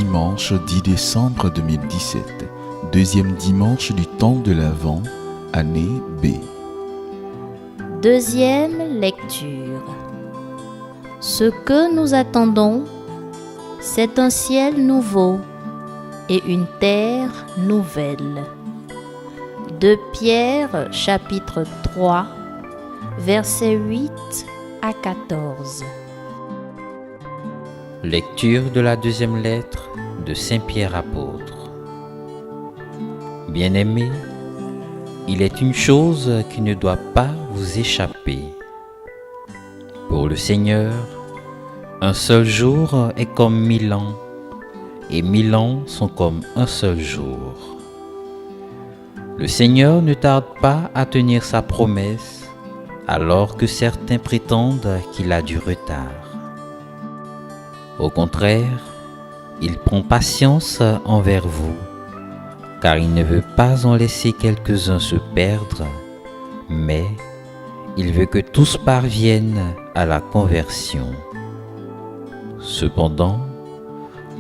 dimanche 10 décembre 2017, deuxième dimanche du temps de l'Avent, année B. Deuxième lecture. Ce que nous attendons, c'est un ciel nouveau et une terre nouvelle. 2 Pierre chapitre 3, versets 8 à 14. Lecture de la deuxième lettre de Saint Pierre apôtre. Bien-aimés, il est une chose qui ne doit pas vous échapper. Pour le Seigneur, un seul jour est comme 1000 ans, et 1000 ans sont comme un seul jour. Le Seigneur ne tarde pas à tenir sa promesse, alors que certains prétendent qu'il a du retard. Au contraire, il prend patience envers vous, car il ne veut pas en laisser quelques-uns se perdre, mais il veut que tous parviennent à la conversion. Cependant,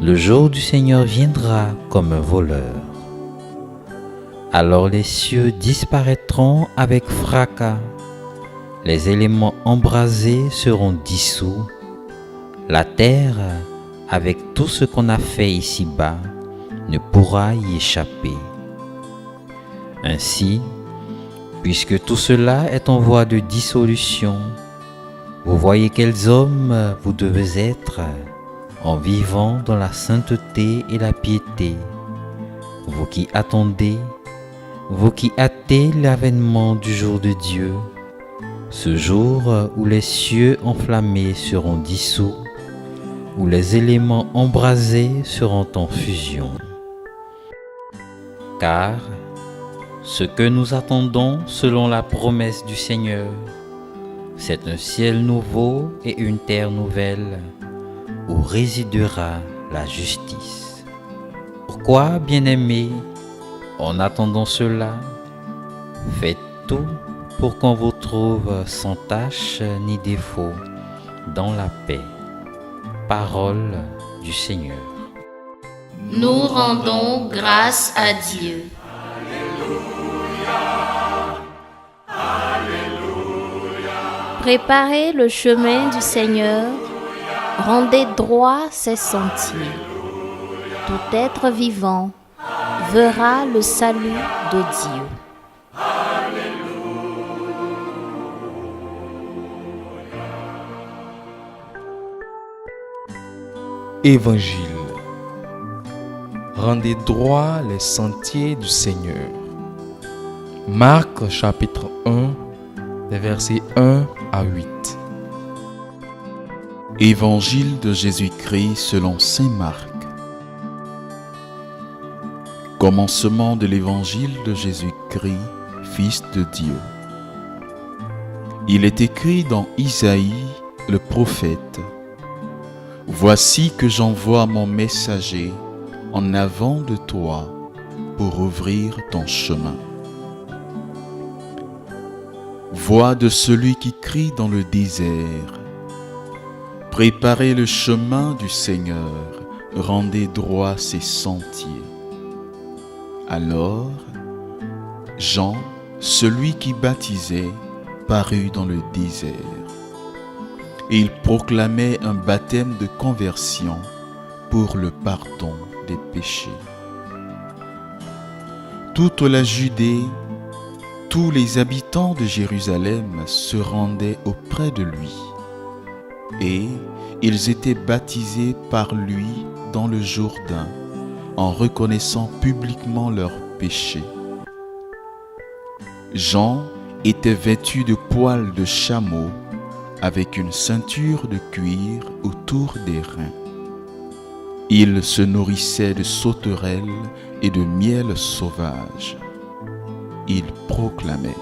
le jour du Seigneur viendra comme un voleur. Alors les cieux disparaîtront avec fracas, les éléments embrasés seront dissous, la terre, avec tout ce qu'on a fait ici-bas, ne pourra y échapper. Ainsi, puisque tout cela est en voie de dissolution, vous voyez quels hommes vous devez être en vivant dans la sainteté et la piété, vous qui attendez, vous qui hâtez l'avènement du jour de Dieu, ce jour où les cieux enflammés seront dissous, où les éléments embrasés seront en fusion. Car ce que nous attendons selon la promesse du Seigneur, c'est un ciel nouveau et une terre nouvelle, où résidera la justice. Pourquoi, bien-aimés, en attendant cela, faites tout pour qu'on vous trouve sans tache ni défaut dans la paix. Parole du Seigneur. Nous rendons grâce à Dieu. Préparez le chemin du Seigneur, rendez droit ses sentiers. Tout être vivant verra le salut de Dieu. Évangile. Rendez droit les sentiers du Seigneur. Marc chapitre 1, les versets 1 à 8. Évangile de Jésus-Christ selon saint Marc. Commencement de l'évangile de Jésus-Christ, Fils de Dieu. Il est écrit dans Isaïe, le prophète: Voici que j'envoie mon messager en avant de toi pour ouvrir ton chemin. Voix de celui qui crie dans le désert: Préparez le chemin du Seigneur, rendez droit ses sentiers. Alors, Jean, celui qui baptisait, parut dans le désert. Et il proclamait un baptême de conversion pour le pardon des péchés. Toute la Judée, tous les habitants de Jérusalem se rendaient auprès de lui, et ils étaient baptisés par lui dans le Jourdain, en reconnaissant publiquement leurs péchés. Jean était vêtu de poils de chameau, avec une ceinture de cuir autour des reins. Il se nourrissait de sauterelles et de miel sauvage. Il proclamait: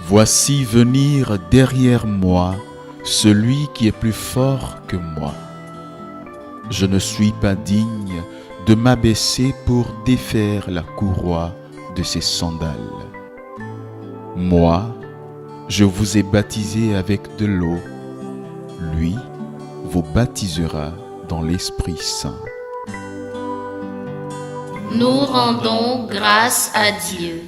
Voici venir derrière moi celui qui est plus fort que moi. Je ne suis pas digne de m'abaisser pour défaire la courroie de ses sandales. Moi, je vous ai baptisé avec de l'eau. Lui vous baptisera dans l'Esprit Saint. Nous rendons grâce à Dieu.